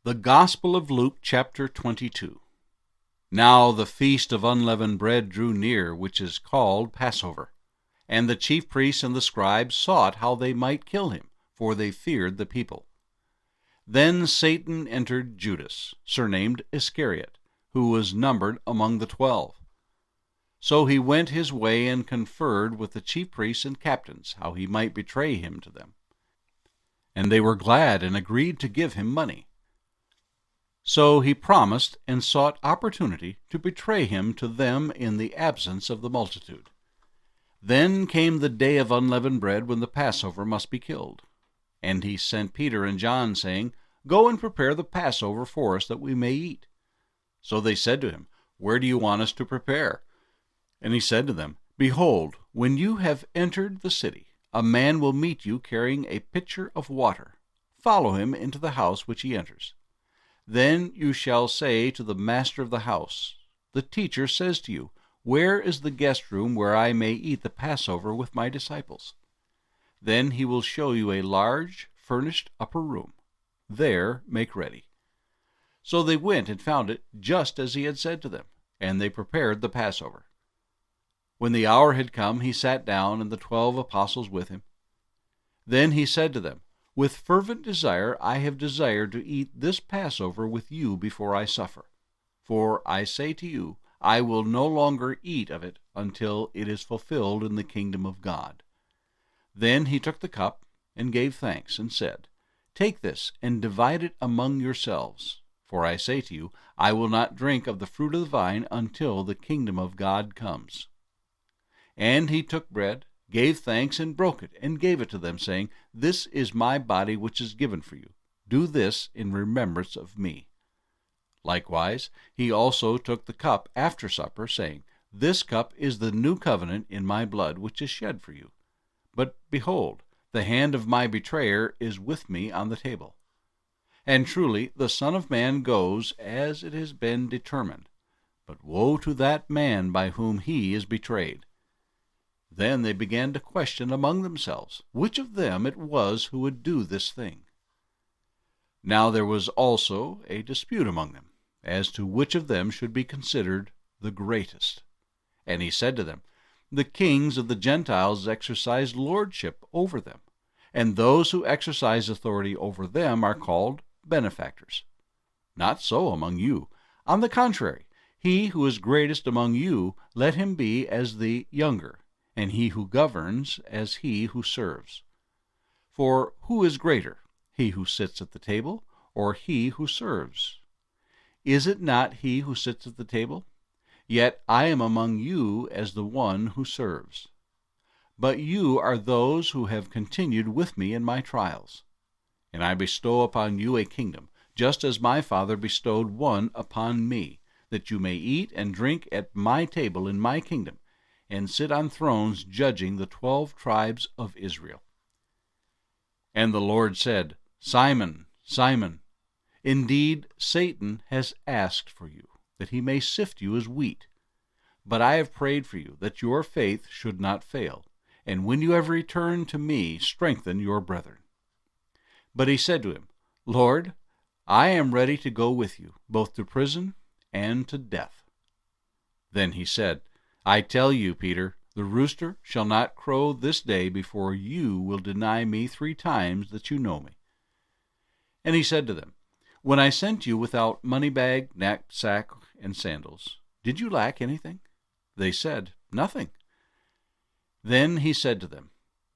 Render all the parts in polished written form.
The Gospel of Luke, chapter 22. Now the feast of unleavened bread drew near, which is called Passover. And the chief priests and the scribes sought how they might kill him, for they feared the people. Then Satan entered Judas, surnamed Iscariot, who was numbered among the 12. So he went his way and conferred with the chief priests and captains, how he might betray him to them. And they were glad and agreed to give him money. So he promised and sought opportunity to betray him to them in the absence of the multitude. Then came the day of unleavened bread, when the Passover must be killed. And he sent Peter and John, saying, Go and prepare the Passover for us, that we may eat. So they said to him, Where do you want us to prepare? And he said to them, Behold, when you have entered the city, a man will meet you carrying a pitcher of water. Follow him into the house which he enters. Then you shall say to the master of the house, The teacher says to you, Where is the guest room where I may eat the Passover with my disciples? Then he will show you a large, furnished upper room. There make ready. So they went and found it just as he had said to them, and they prepared the Passover. When the hour had come, he sat down, and the 12 apostles with him. Then he said to them, With fervent desire I have desired to eat this Passover with you before I suffer. For I say to you, I will no longer eat of it until it is fulfilled in the kingdom of God. Then he took the cup and gave thanks, and said, Take this and divide it among yourselves. For I say to you, I will not drink of the fruit of the vine until the kingdom of God comes. And he took bread, gave thanks, and broke it, and gave it to them, saying, This is my body which is given for you. Do this in remembrance of me. Likewise, he also took the cup after supper, saying, This cup is the new covenant in my blood, which is shed for you. But behold, the hand of my betrayer is with me on the table. And truly the Son of Man goes as it has been determined. But woe to that man by whom he is betrayed. Then they began to question among themselves which of them it was who would do this thing. Now there was also a dispute among them, as to which of them should be considered the greatest. And he said to them, The kings of the Gentiles exercise lordship over them, and those who exercise authority over them are called benefactors. Not so among you. On the contrary, he who is greatest among you, let him be as the younger, and he who governs as he who serves. For who is greater, he who sits at the table, or he who serves? Is it not he who sits at the table? Yet I am among you as the one who serves. But you are those who have continued with me in my trials. And I bestow upon you a kingdom, just as my Father bestowed one upon me, that you may eat and drink at my table in my kingdom, and sit on thrones judging the 12 tribes of Israel. And the Lord said, Simon, Simon, indeed Satan has asked for you, that he may sift you as wheat. But I have prayed for you, that your faith should not fail, and when you have returned to me, strengthen your brethren. But he said to him, Lord, I am ready to go with you, both to prison and to death. Then he said, I tell you, Peter, the rooster shall not crow this day before you will deny me 3 times that you know me. And he said to them, When I sent you without money bag, knapsack, and sandals, did you lack anything? They said, Nothing. Then he said to them,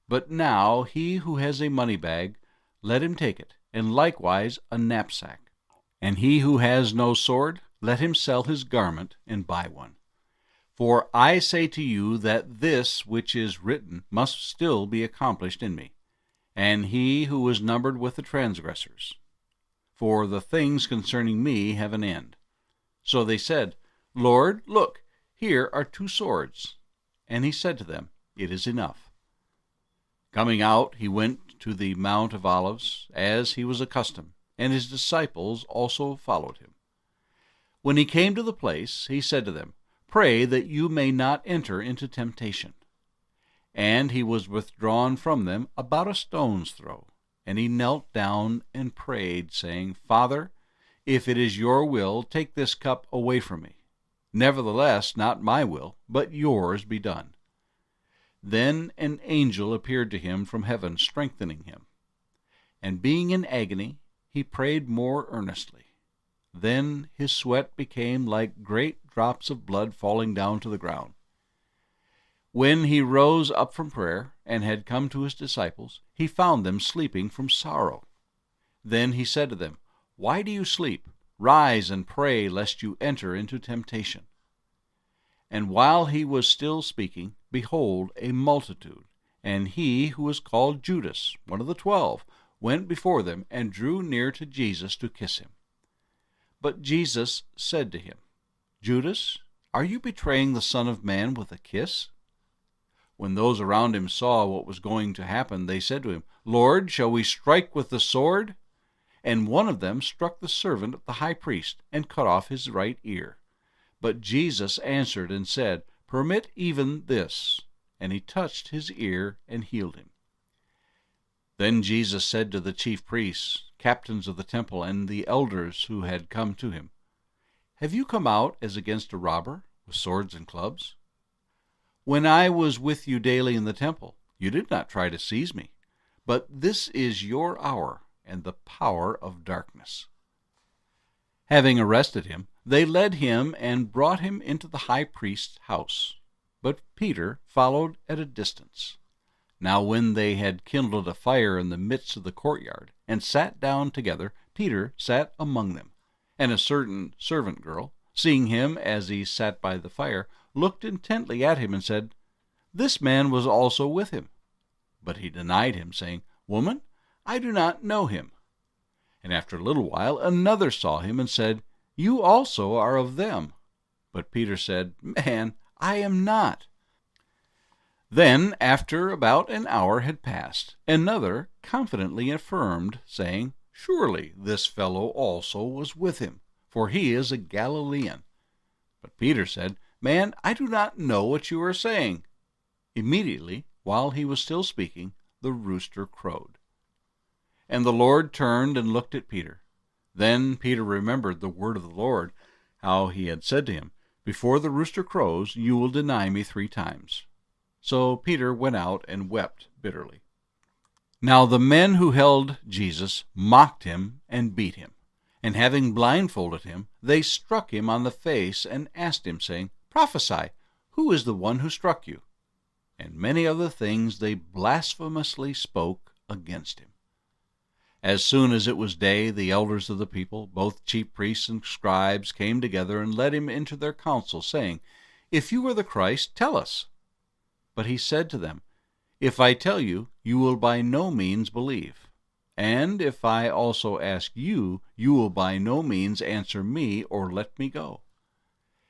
But now he who has a money bag, let him take it, and likewise a knapsack. And he who has no sword, let him sell his garment and buy one. For I say to you that this which is written must still be accomplished in me. And he who was numbered with the transgressors. For the things concerning me have an end. So they said, Lord, look, here are 2 swords. And he said to them, It is enough. Coming out, he went to the Mount of Olives, as he was accustomed, and his disciples also followed him. When he came to the place, he said to them, Pray that you may not enter into temptation. And he was withdrawn from them about a stone's throw. And he knelt down and prayed, saying, Father, If it is your will, take this cup away from me. Nevertheless, not my will, but yours be done." Then an angel appeared to him from heaven, strengthening him. And being in agony, he prayed more earnestly. Then his sweat became like great drops of blood falling down to the ground. When he rose up from prayer, and had come to his disciples, he found them sleeping from sorrow. Then he said to them, "Why do you sleep? Rise and pray, lest you enter into temptation." And while he was still speaking, behold, a multitude, and he who was called Judas, one of the 12, went before them, and drew near to Jesus to kiss him. But Jesus said to him, "Judas, are you betraying the Son of Man with a kiss?" When those around him saw what was going to happen, they said to him, "Lord, shall we strike with the sword?" And one of them struck the servant of the high priest, and cut off his right ear. But Jesus answered and said, "Permit even this." And he touched his ear and healed him. Then Jesus said to the chief priests, captains of the temple, and the elders who had come to him, "Have you come out as against a robber, with swords and clubs? When I was with you daily in the temple, you did not try to seize me. But this is your hour and the power of darkness." Having arrested him, they led him and brought him into the high priest's house. But Peter followed at a distance. Now when they had kindled a fire in the midst of the courtyard, and sat down together, Peter sat among them. And a certain servant girl, seeing him as he sat by the fire, looked intently at him and said, "This man was also with him." But he denied him, saying, "Woman, I do not know him." And after a little while another saw him and said, "You also are of them." But Peter said, "Man, I am not." Then, after about an hour had passed, another confidently affirmed, saying, "Surely this fellow also was with him, for he is a Galilean." But Peter said, "Man, I do not know what you are saying." Immediately, while he was still speaking, the rooster crowed. And the Lord turned and looked at Peter. Then Peter remembered the word of the Lord, how he had said to him, "Before the rooster crows, you will deny me 3 times." So Peter went out and wept bitterly. Now the men who held Jesus mocked him and beat him. And having blindfolded him, they struck him on the face and asked him, saying, "Prophesy, who is the one who struck you?" And many other things they blasphemously spoke against him. As soon as it was day, the elders of the people, both chief priests and scribes, came together and led him into their council, saying, "If you are the Christ, tell us." But he said to them, "If I tell you, you will by no means believe. And if I also ask you, you will by no means answer me or let me go.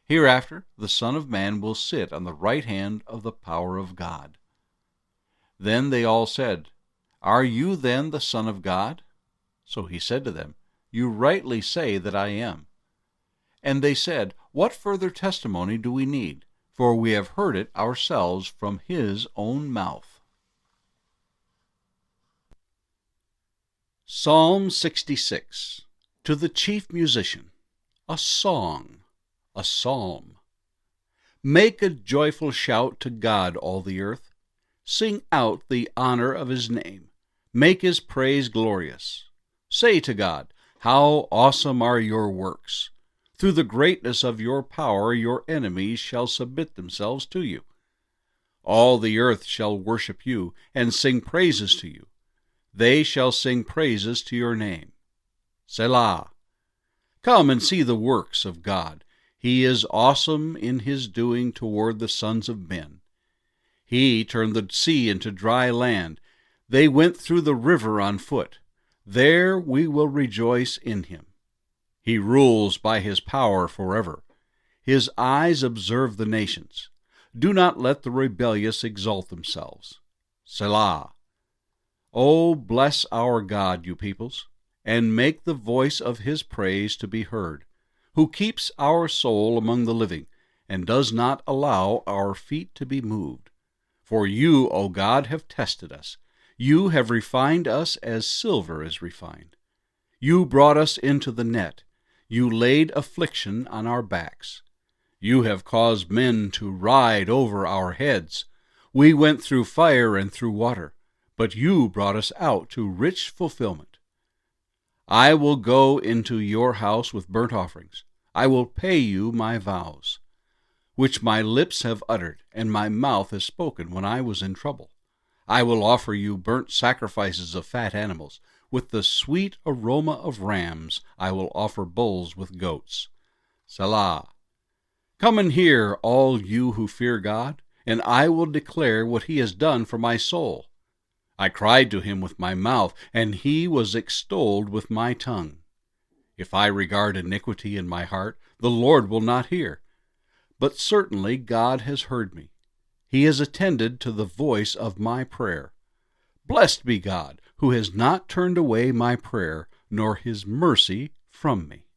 Hereafter the Son of Man will sit on the right hand of the power of God." Then they all said, "Are you then the Son of God?" So he said to them, "You rightly say that I am." And they said, "What further testimony do we need? For we have heard it ourselves from his own mouth." Psalm 66. To the chief musician, a song, a psalm. Make a joyful shout to God, all the earth. Sing out the honor of his name. Make his praise glorious. Say to God, "How awesome are your works! Through the greatness of your power your enemies shall submit themselves to you. All the earth shall worship you and sing praises to you. They shall sing praises to your name. Selah. Come and see the works of God. He is awesome in his doing toward the sons of men. He turned the sea into dry land. They went through the river on foot. There we will rejoice in him. He rules by his power forever. His eyes observe the nations. Do not let the rebellious exalt themselves. Selah. Oh, bless our God, you peoples, and make the voice of his praise to be heard, who keeps our soul among the living, and does not allow our feet to be moved. For you, O God, have tested us. You have refined us as silver is refined. You brought us into the net. You laid affliction on our backs. You have caused men to ride over our heads. We went through fire and through water, but you brought us out to rich fulfillment. I will go into your house with burnt offerings. I will pay you my vows, which my lips have uttered, and my mouth has spoken when I was in trouble. I will offer you burnt sacrifices of fat animals. With the sweet aroma of rams I will offer bulls with goats. Selah. Come and hear, all you who fear God, and I will declare what he has done for my soul. I cried to him with my mouth, and he was extolled with my tongue. If I regard iniquity in my heart, the Lord will not hear. But certainly God has heard me. He has attended to the voice of my prayer. Blessed be God, who has not turned away my prayer, nor his mercy from me.